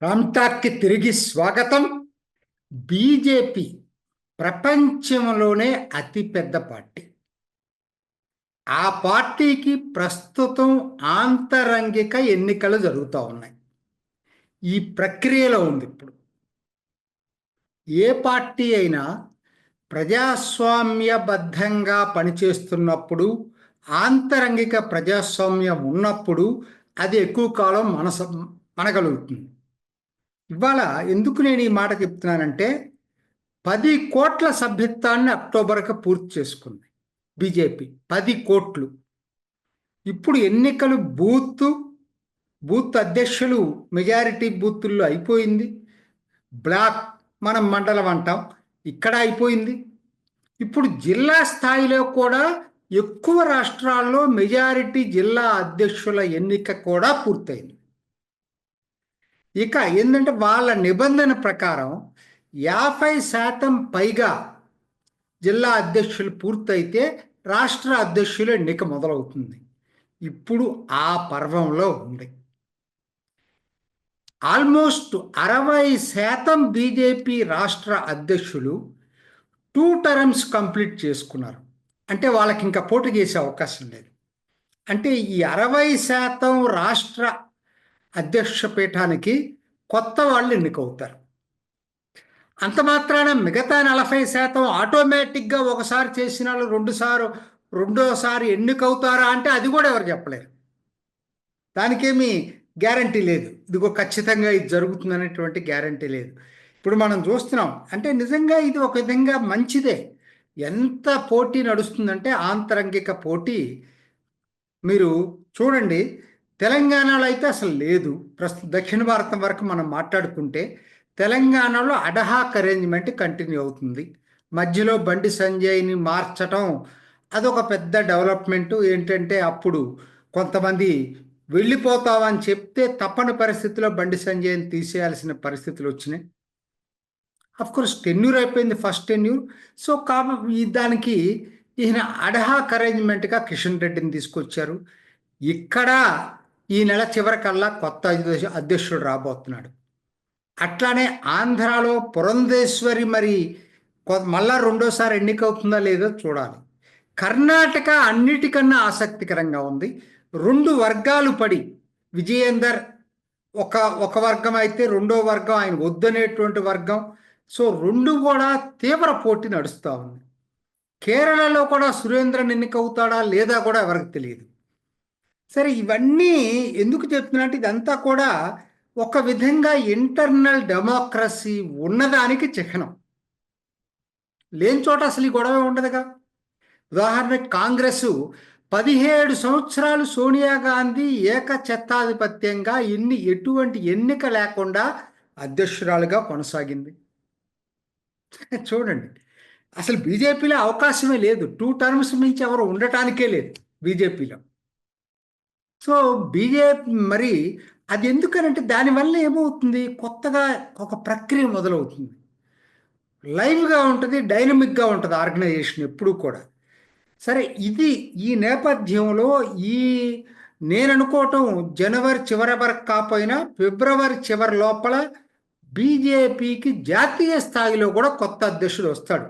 రామ్టాక్కి తిరిగి స్వాగతం. బీజేపీ ప్రపంచంలోనే అతిపెద్ద పార్టీ. ఆ పార్టీకి ప్రస్తుతం ఆంతరంగిక ఎన్నికలు జరుగుతూ ఉన్నాయి. ఈ ప్రక్రియలో ఉంది ఇప్పుడు. ఏ పార్టీ అయినా ప్రజాస్వామ్యబద్ధంగా పనిచేస్తున్నప్పుడు, ఆంతరంగిక ప్రజాస్వామ్యం ఉన్నప్పుడు అది ఎక్కువ కాలం మనగలుగుతుంది. ఇవాళ ఎందుకు నేను ఈ మాట చెప్తున్నానంటే 10 కోట్ల సభ్యత్వాన్ని అక్టోబర్కి పూర్తి చేసుకుంది బీజేపీ. 10 కోట్లు. ఇప్పుడు ఎన్నికలు బూత్ అధ్యక్షులు మెజారిటీ బూతుల్లో అయిపోయింది. బ్లాక్ మనం మండలం అంటాం, ఇక్కడ అయిపోయింది. ఇప్పుడు జిల్లా స్థాయిలో కూడా ఎక్కువ రాష్ట్రాల్లో మెజారిటీ జిల్లా అధ్యక్షుల ఎన్నిక కూడా పూర్తయింది. ఇక ఏంటంటే వాళ్ళ నిబంధన ప్రకారం 50% పైగా జిల్లా అధ్యక్షులు పూర్తయితే రాష్ట్ర అధ్యక్షుల ఎన్నిక మొదలవుతుంది. ఇప్పుడు ఆ పర్వంలో ఉంది. ఆల్మోస్ట్ 60% బీజేపీ రాష్ట్ర అధ్యక్షులు 2 టర్మ్స్ కంప్లీట్ చేసుకున్నారు. అంటే వాళ్ళకి ఇంకా పోటీ చేసే అవకాశం లేదు. అంటే ఈ 60% రాష్ట్ర అధ్యక్ష పీఠానికి కొత్త వాళ్ళు ఎన్నికవుతారు. అంత మాత్రాన మిగతా 40% ఆటోమేటిక్గా ఒకసారి చేసిన వాళ్ళు రెండోసారి ఎన్నికవుతారా అంటే అది కూడా ఎవరు చెప్పలేరు. దానికేమీ గ్యారంటీ లేదు. ఇదిగో ఖచ్చితంగా ఇది జరుగుతుంది అనేటువంటి గ్యారంటీ లేదు. ఇప్పుడు మనం చూస్తున్నాం. అంటే నిజంగా ఇది ఒక విధంగా మంచిదే. ఎంత పోటీ నడుస్తుందంటే ఆంతరంగిక పోటీ. మీరు చూడండి, తెలంగాణలో అయితే అసలు లేదు. ప్రస్తుతం దక్షిణ భారతం వరకు మనం మాట్లాడుకుంటే తెలంగాణలో అడహాక్ అరేంజ్మెంట్ కంటిన్యూ అవుతుంది. మధ్యలో బండి సంజయ్ని మార్చటం అదొక పెద్ద డెవలప్మెంటు. ఏంటంటే అప్పుడు కొంతమంది వెళ్ళిపోతావని చెప్తే తప్పని పరిస్థితిలో బండి సంజయ్ని తీసేయాల్సిన పరిస్థితులు వచ్చినాయి. కోర్స్ టెన్యూర్ అయిపోయింది, ఫస్ట్ టెన్యూర్. సో దానికి ఈయన అడహాక్ అరేంజ్మెంట్గా కిషన్ రెడ్డిని తీసుకొచ్చారు. ఇక్కడ ఈ నెల చివరికల్లా కొత్త అధ్యక్షుడు రాబోతున్నాడు. అట్లానే ఆంధ్రాలో పురంధేశ్వరి మరి మళ్ళా రెండోసారి ఎన్నికవుతుందా లేదో చూడాలి. కర్ణాటక అన్నిటికన్నా ఆసక్తికరంగా ఉంది. 2 వర్గాలు పడి విజయేందర్ ఒక వర్గం అయితే రెండో వర్గం ఆయన వద్దనేటువంటి వర్గం. సో 2 కూడా తీవ్ర పోటీ నడుస్తూ ఉంది. కేరళలో కూడా సురేంద్రన్ ఎన్నికవుతాడా లేదా కూడా ఎవరికి తెలియదు. సరే, ఇవన్నీ ఎందుకు చెప్తున్నట్టు ఇదంతా కూడా ఒక విధంగా ఇంటర్నల్ డెమోక్రసీ ఉన్నదానికి చిహ్నం. లేని చోట అసలు ఈ గొడవ ఉండదుగా. ఉదాహరణకి కాంగ్రెస్ 17 సంవత్సరాలు సోనియా గాంధీ ఏకఛత్రాధిపత్యంగా ఎటువంటి ఎన్నిక లేకుండా అధ్యక్షురాలుగా కొనసాగింది. చూడండి, అసలు బీజేపీలో అవకాశమే లేదు. 2 టర్మ్స్ మించి ఎవరు ఉండటానికే లేదు బీజేపీలో. సో బీజేపీ మరి అది ఎందుకనంటే దానివల్ల ఏమవుతుంది, కొత్తగా ఒక ప్రక్రియ మొదలవుతుంది. లైవ్గా ఉంటుంది, డైనమిక్గా ఉంటుంది ఆర్గనైజేషన్ ఎప్పుడూ కూడా. సరే, ఈ నేపథ్యంలో నేను అనుకోవటం జనవరి చివరి వరకు కాకపోయినా ఫిబ్రవరి చివరి లోపల బీజేపీకి జాతీయ స్థాయిలో కూడా కొత్త అధ్యక్షుడు వస్తాడు.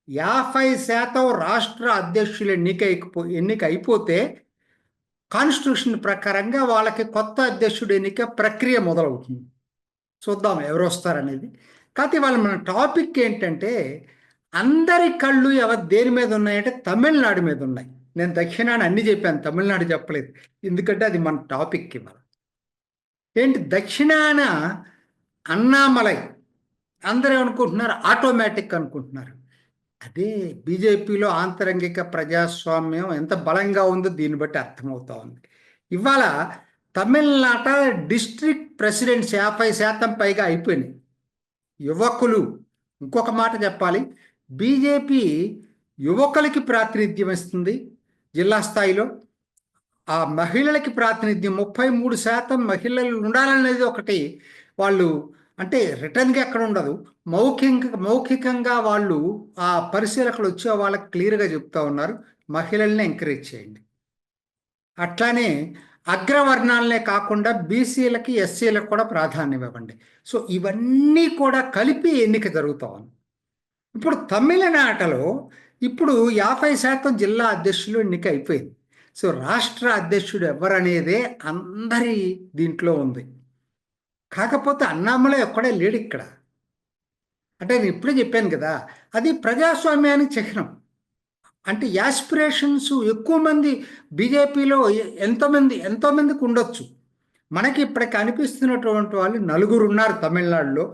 50% రాష్ట్ర అధ్యక్షులు ఎన్నిక అయిపోతే కాన్స్టిట్యూషన్ ప్రకారంగా వాళ్ళకి కొత్త అధ్యక్షుడు ఎన్నిక ప్రక్రియ మొదలవుతుంది. చూద్దాం ఎవరు వస్తారనేది. కాకపోతే వాళ్ళ మన టాపిక్ ఏంటంటే అందరి కళ్ళు దేని మీద ఉన్నాయంటే తమిళనాడు మీద ఉన్నాయి. నేను దక్షిణాన్ని అన్ని చెప్పాను, తమిళనాడు చెప్పలేదు. ఎందుకంటే అది మన టాపిక్ ఇవాళ. ఏంటి దక్షిణాన అన్నామలై అందరూ అనుకుంటున్నారు ఆటోమేటిక్ అనుకుంటున్నారు. అదే బీజేపీలో ఆంతరంగిక ప్రజాస్వామ్యం ఎంత బలంగా ఉందో దీన్ని బట్టి అర్థమవుతా ఉంది. ఇవాళ తమిళనాట డిస్ట్రిక్ట్ ప్రెసిడెంట్స్ 50% పైగా అయిపోయినాయి. యువకులు, ఇంకొక మాట చెప్పాలి, బీజేపీ యువకులకి ప్రాతినిధ్యం ఇస్తుంది జిల్లా స్థాయిలో. ఆ మహిళలకి ప్రాతినిధ్యం 33% మహిళలు ఉండాలనేది ఒకటి. వాళ్ళు అంటే రిటర్న్గా ఎక్కడ ఉండదు, మౌఖికంగా వాళ్ళు ఆ పరిశీలకులు వచ్చే వాళ్ళకి క్లియర్గా చెప్తా ఉన్నారు, మహిళల్ని ఎంకరేజ్ చేయండి. అట్లానే అగ్రవర్ణాలనే కాకుండా బీసీలకి ఎస్సీలకు కూడా ప్రాధాన్యం ఇవ్వండి. సో ఇవన్నీ కూడా కలిపి ఎన్నిక జరుగుతా ఉంది. ఇప్పుడు తమిళనాటలో ఇప్పుడు 50% జిల్లా అధ్యక్షులు ఎన్నిక అయిపోయింది. సో రాష్ట్ర అధ్యక్షుడు ఎవరనేదే అందరి దీంట్లో ఉంది. కాకపోతే అన్నామలై ఒక్కడే లేడు ఇక్కడ. అంటే నేను ఇప్పుడే చెప్పాను కదా, అది ప్రజాస్వామ్యానికి చిహ్నం. అంటే యాస్పిరేషన్స్ ఎక్కువ మంది బీజేపీలో ఎంతోమందికి ఉండొచ్చు. మనకి ఇప్పటికి అనిపిస్తున్నటువంటి వాళ్ళు 4 ఉన్నారు తమిళనాడులో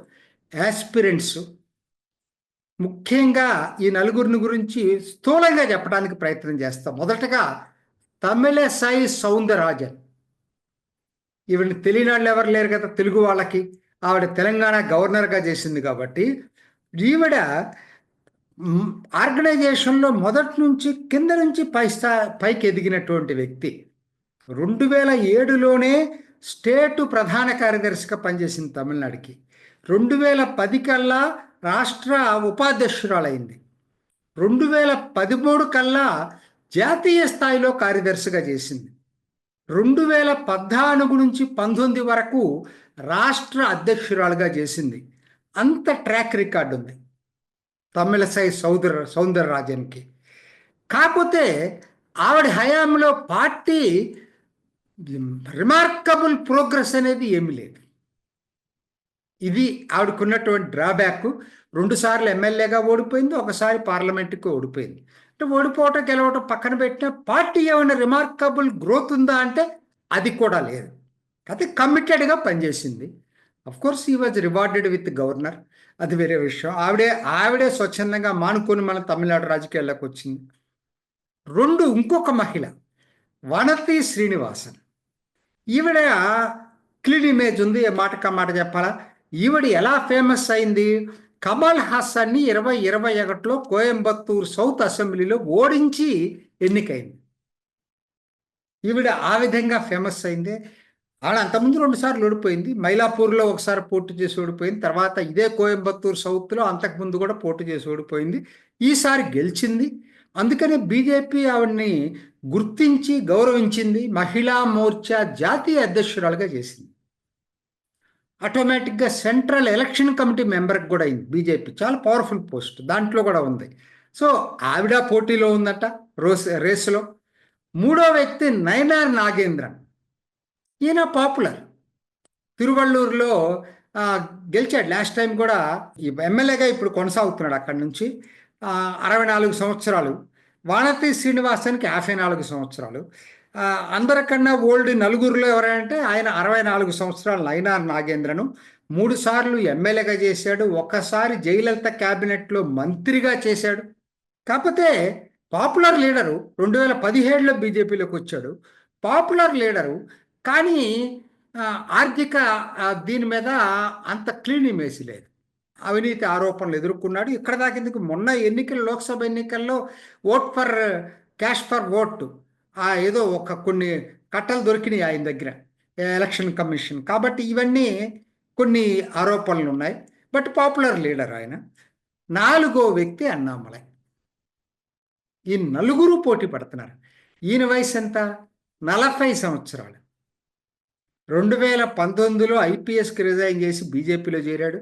యాస్పిరెంట్స్. ముఖ్యంగా ఈ 4 గురించి స్థూలంగా చెప్పడానికి ప్రయత్నం చేస్తాం. మొదటగా తమిళసై సౌందరరాజన్. ఈవిడ తెలియని వాళ్ళు ఎవరు లేరు కదా తెలుగు వాళ్ళకి. ఆవిడ తెలంగాణ గవర్నర్గా చేసింది కాబట్టి ఈవిడ ఆర్గనైజేషన్లో మొదటి నుంచి కింద నుంచి పైకి ఎదిగినటువంటి వ్యక్తి. 2007లోనే స్టేటు ప్రధాన కార్యదర్శిగా పనిచేసింది తమిళనాడుకి. 2010 కల్లా రాష్ట్ర ఉపాధ్యక్షురాలైంది. 2013 కల్లా జాతీయ స్థాయిలో కార్యదర్శిగా చేసింది. 2014 నుంచి 19 వరకు రాష్ట్ర అధ్యక్షురాలుగా చేసింది. అంత ట్రాక్ రికార్డు ఉంది తమిళసై సౌందరరాజన్కి. కాకపోతే ఆవిడ హయాంలో పార్టీ రిమార్కబుల్ ప్రోగ్రెస్ అనేది ఏమీ లేదు. ఇది ఆవిడకున్నటువంటి డ్రాబ్యాక్. 2 సార్లు ఎమ్మెల్యేగా ఓడిపోయింది, ఒకసారి పార్లమెంటుకి ఓడిపోయింది. అంటే ఓడిపోవటం గెలవటం పక్కన పెట్టిన పార్టీ ఏమైనా రిమార్కబుల్ గ్రోత్ ఉందా అంటే అది కూడా లేదు. అయితే కమిటెడ్గా పనిచేసింది. కోర్స్ ఈ వాజ్ రివార్డెడ్ విత్ గవర్నర్, అది వేరే విషయం. ఆవిడే స్వచ్ఛందంగా మానుకొని మన తమిళనాడు రాజకీయాల్లోకి వచ్చింది. ఇంకొక మహిళ వనతి శ్రీనివాసన్. ఈవిడ క్లీన్ ఇమేజ్ ఉంది, మాటకా మాట చెప్పాలా. ఈవిడ ఎలా ఫేమస్ అయింది? కమల్ హాసన్ని 2021లో కోయంబత్తూర్ సౌత్ అసెంబ్లీలో ఓడించి ఎన్నికైంది. ఈవిడ ఆ విధంగా ఫేమస్ అయింది. ఆవిడ అంతకుముందు 2 సార్లు ఓడిపోయింది. మైలాపూర్లో ఒకసారి పోటీ చేసి ఓడిపోయింది. తర్వాత ఇదే కోయంబత్తూర్ సౌత్లో అంతకుముందు కూడా పోటీ చేసి ఓడిపోయింది. ఈసారి గెలిచింది. అందుకనే బీజేపీ ఆవిడ్ని గుర్తించి గౌరవించింది. మహిళా మోర్చా జాతీయ అధ్యక్షురాలుగా చేసింది. ఆటోమేటిక్గా సెంట్రల్ ఎలక్షన్ కమిటీ మెంబర్కి కూడా అయింది. బీజేపీ చాలా పవర్ఫుల్ పోస్ట్, దాంట్లో కూడా ఉంది. సో ఆవిడ పోటీలో ఉందట రేసులో. మూడో వ్యక్తి నయనార్ నాగేంద్రన్. ఈయన పాపులర్, తిరువళ్ళూరులో గెలిచాడు లాస్ట్ టైం కూడా. ఈ ఎమ్మెల్యేగా ఇప్పుడు కొనసాగుతున్నాడు అక్కడి నుంచి. 64 సంవత్సరాలు. వానతి శ్రీనివాసన్కి 54 సంవత్సరాలు. అందరికన్నా ఓల్డ్ నలుగురిలో ఎవరంటే ఆయన 64 సంవత్సరాలు నయనార్ నాగేంద్రను. 3 సార్లు ఎమ్మెల్యేగా చేశాడు, ఒక్కసారి జయలలిత క్యాబినెట్లో మంత్రిగా చేశాడు. కాకపోతే పాపులర్ లీడరు. 2017లో బీజేపీలోకి వచ్చాడు, పాపులర్ లీడరు. కానీ ఆర్థిక దీని మీద అంత క్లీన్ ఇమేజ్ లేదు. అవినీతి ఆరోపణలు ఎదుర్కొన్నాడు. ఇక్కడ దాకేందుకు మొన్న లోక్సభ ఎన్నికల్లో vote for cash for vote ఏదో కొన్ని కట్టలు దొరికినాయి ఆయన దగ్గర ఎలక్షన్ కమిషన్. కాబట్టి ఇవన్నీ కొన్ని ఆరోపణలు ఉన్నాయి. బట్ పాపులర్ లీడర్ ఆయన. 4వ వ్యక్తి అన్నామలై. ఈ 4 పోటీ పడుతున్నారు. ఈయన వయసు ఎంత? 40 సంవత్సరాలు. 2019లో ఐపీఎస్కి రిజైన్ చేసి బీజేపీలో చేరాడు.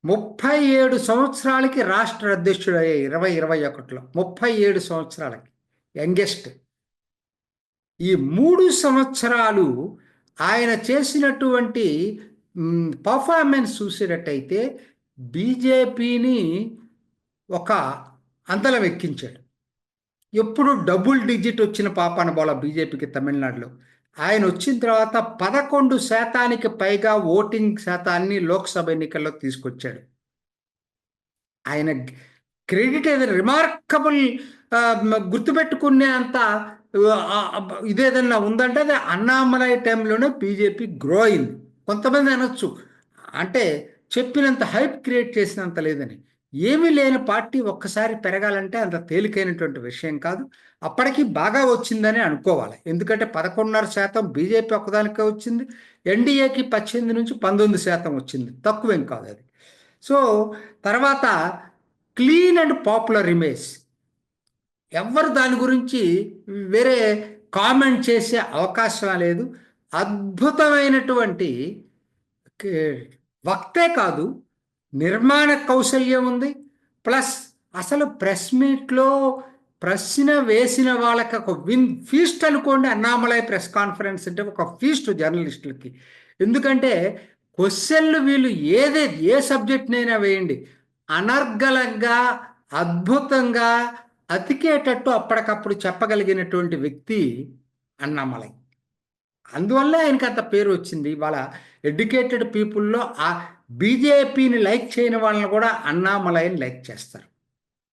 37 సంవత్సరాలకి రాష్ట్ర అధ్యక్షుడు అయ్యాయి 2021లో. 37 సంవత్సరాలకి యంగెస్ట్. ఈ 3 సంవత్సరాలు ఆయన చేసినటువంటి పర్ఫార్మెన్స్ చూసేటట్టయితే బీజేపీని ఒక అంతలం ఎక్కించాడు. ఎప్పుడు డబుల్ డిజిట్ వచ్చిన పాపాన బోల బీజేపీకి తమిళనాడులో. ఆయన వచ్చిన తర్వాత 11% పైగా ఓటింగ్ శాతాన్ని లోక్సభ ఎన్నికల్లో తీసుకొచ్చాడు. ఆయన క్రెడిట్ ఏదైనా రిమార్కబుల్ గుర్తుపెట్టుకునే అంత ఇదేదన్నా ఉందంటే అది అన్నామలై టైంలోనే బీజేపీ గ్రో అయింది. కొంతమంది అనొచ్చు అంటే చెప్పినంత హైప్ క్రియేట్ చేసినంత లేదని. ఏమీ లేని పార్టీ ఒక్కసారి పెరగాలంటే అంత తేలికైనటువంటి విషయం కాదు. అప్పటికి బాగా వచ్చిందని అనుకోవాలి. ఎందుకంటే 11.5% బీజేపీ ఒక్కదానికే వచ్చింది, ఎన్డీఏకి 18 నుంచి 19% వచ్చింది, తక్కువేం కాదు అది. సో తర్వాత క్లీన్ అండ్ పాపులర్ ఇమేజ్. ఎవరు దాని గురించి వేరే కామెంట్ చేసే అవకాశం లేదు. అద్భుతమైనటువంటి వక్తే కాదు, నిర్మాణ కౌశల్యం ఉంది. ప్లస్ అసలు ప్రెస్ మీట్లో ప్రశ్న వేసిన వాళ్ళకి ఒక ఫీస్ట్ అనుకోండి. అన్నామలై ప్రెస్ కాన్ఫరెన్స్ అంటే ఒక ఫీస్ట్ జర్నలిస్టులకి. ఎందుకంటే క్వశ్చన్లు వీళ్ళు ఏ సబ్జెక్ట్నైనా వేయండి, అనర్గళంగా అద్భుతంగా అతికేటట్టు అప్పటికప్పుడు చెప్పగలిగినటువంటి వ్యక్తి అన్నామలై. అందువల్ల ఆయనకి అంత పేరు వచ్చింది. ఇవాళ ఎడ్యుకేటెడ్ పీపుల్లో ఆ బీజేపీని లైక్ చేయని వాళ్ళని కూడా అన్నామలైని లైక్ చేస్తారు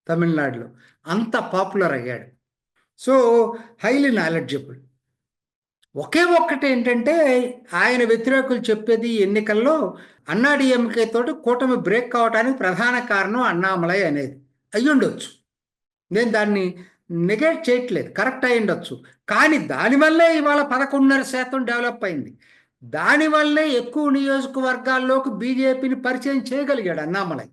తమిళనాడులో. అంత పాపులర్ అయ్యాడు. So highly knowledgeable. ఒకే ఒక్కటి ఏంటంటే ఆయన వ్యతిరేకులు చెప్పేది ఎన్నికల్లో అన్నాడీఎంకే తోటి కూటమి బ్రేక్ కావడానికి ప్రధాన కారణం అన్నామలై అనేది అయ్యుండొచ్చు. నేను దాన్ని నెగెట్ చేయట్లేదు, కరెక్ట్ అయి ఉండొచ్చు. కానీ దానివల్లే ఇవాళ 11.5% డెవలప్ అయింది. దానివల్లే ఎక్కువ నియోజకవర్గాల్లోకి బీజేపీని పరిచయం చేయగలిగాడు అన్నామలై.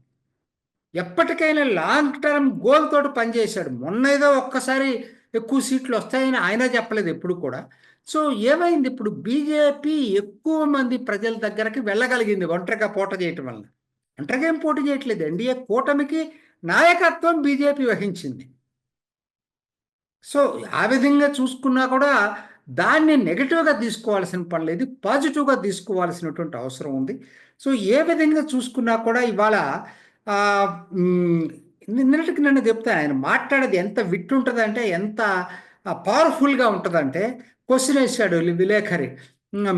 ఎప్పటికైనా లాంగ్ టర్మ్ గోల్ తోటి పనిచేశాడు. మొన్న ఏదో ఒక్కసారి ఎక్కువ సీట్లు వస్తాయని ఆయన చెప్పలేదు ఎప్పుడు కూడా. సో ఏమైంది, ఇప్పుడు బీజేపీ ఎక్కువ మంది ప్రజల దగ్గరకి వెళ్ళగలిగింది ఒంటరిగా పోటీ చేయటం వల్ల. ఒంటరిగా ఏం పోటీ చేయట్లేదు, ఎన్డీఏ కూటమికి నాయకత్వం బీజేపీ వహించింది. సో ఆ విధంగా చూసుకున్నా కూడా దాన్ని నెగిటివ్గా తీసుకోవాల్సిన పని లేదు, పాజిటివ్గా తీసుకోవాల్సినటువంటి అవసరం ఉంది. సో ఏ విధంగా చూసుకున్నా కూడా ఇవాళ నిన్నటికి నన్ను చెప్తాను, ఆయన మాట్లాడేది ఎంత విట్ ఉంటుందంటే, ఎంత పవర్ఫుల్గా ఉంటుందంటే, క్వశ్చన్ వేశాడు విలేకరి,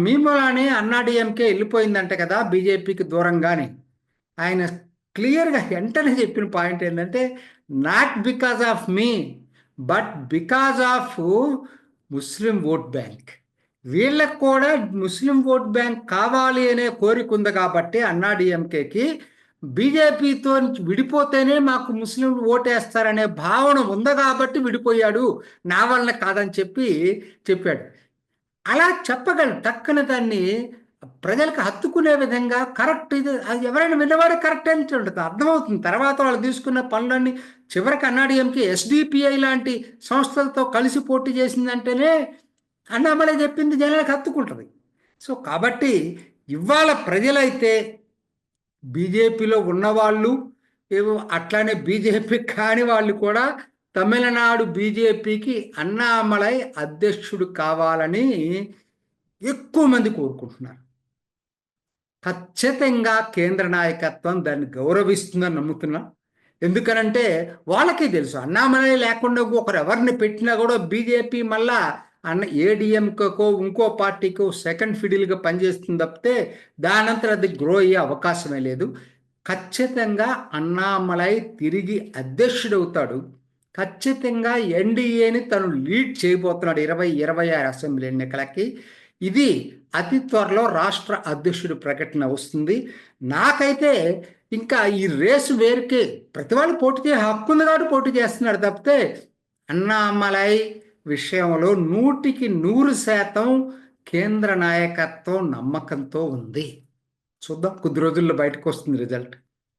మీమూలానే అన్నాడీఎంకే వెళ్ళిపోయిందంటే కదా బీజేపీకి దూరంగానే. ఆయన క్లియర్గా వెంటనే చెప్పిన పాయింట్ ఏంటంటే, not because of me but because of Muslim vote bank. వీళ్ళకు కూడా ముస్లిం ఓట్ బ్యాంక్ కావాలి అనే కోరిక ఉంది కాబట్టి అన్నాడీఎంకేకి బీజేపీతో విడిపోతేనే మాకు ముస్లిం ఓటేస్తారనే భావన ఉంది కాబట్టి విడిపోయాడు, నా వలన కాదని చెప్పాడు. అలా చెప్పగలరు, టక్కన దాన్ని ప్రజలకు హత్తుకునే విధంగా కరెక్ట్. ఇది అది ఎవరైనా విన్నవాడే కరెక్ట్ అని ఉంటుంది, అర్థమవుతుంది. తర్వాత వాళ్ళు తీసుకున్న పనులన్నీ చివరికి అన్నాడీఎంకే ఎస్డిపిఐ లాంటి సంస్థలతో కలిసి పోటీ చేసిందంటేనే అన్నామలై చెప్పింది జనాలకు హత్తుకుంటుంది. సో కాబట్టి ఇవాళ ప్రజలైతే బీజేపీలో ఉన్నవాళ్ళు ఏవో అట్లానే బీజేపీ కాని వాళ్ళు కూడా తమిళనాడు బీజేపీకి అన్నామలై అధ్యక్షుడు కావాలని ఎక్కువ మంది కోరుకుంటున్నారు. ఖచ్చితంగా కేంద్ర నాయకత్వం దాన్ని గౌరవిస్తుందని నమ్ముతున్నా. ఎందుకనంటే వాళ్ళకి తెలుసు, అన్నామలై లేకుండా ఒకరు ఎవరిని పెట్టినా కూడా బీజేపీ మళ్ళా ఏడీఎంకో ఇంకో పార్టీకో సెకండ్ ఫిడిల్గా పనిచేస్తుంది తప్పితే దానంతా అది గ్రో అయ్యే అవకాశమే లేదు. ఖచ్చితంగా అన్నామలై తిరిగి అధ్యక్షుడవుతాడు. ఖచ్చితంగా ఎన్డీఏని తను లీడ్ చేయబోతున్నాడు 2026 అసెంబ్లీ ఎన్నికలకి. ఇది అతి త్వరలో రాష్ట్ర అధ్యక్షుడి ప్రకటన వస్తుంది. నాకైతే ఇంకా ఈ రేసు వేరుకే ప్రతి వాళ్ళు పోటీ చేసే హక్కు ఉంది కాబట్టి పోటీ చేస్తున్నాడు తప్పితే అన్నామలై విషయంలో 100% కేంద్ర నాయకత్వం నమ్మకంతో ఉంది. చూద్దాం, కొద్ది రోజుల్లో బయటకు వస్తుంది రిజల్ట్.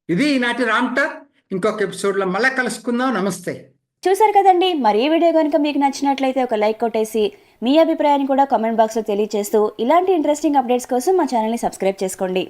ఇది ఈనాటి రామ్ టాక్. ఇంకొక ఎపిసోడ్లో మళ్ళీ కలుసుకుందాం. నమస్తే. చూసారు కదండి, మరి ఈ వీడియో కనుక మీకు నచ్చినట్లయితే ఒక లైక్ కొట్టేసి మీ అభిప్రాయాన్ని కూడా కామెంట్ బాక్స్లో తెలియజేస్తూ ఇలాంటి ఇంట్రెస్టింగ్ అప్డేట్స్ కోసం మా ఛానల్ని సబ్స్క్రైబ్ చేసుకోండి.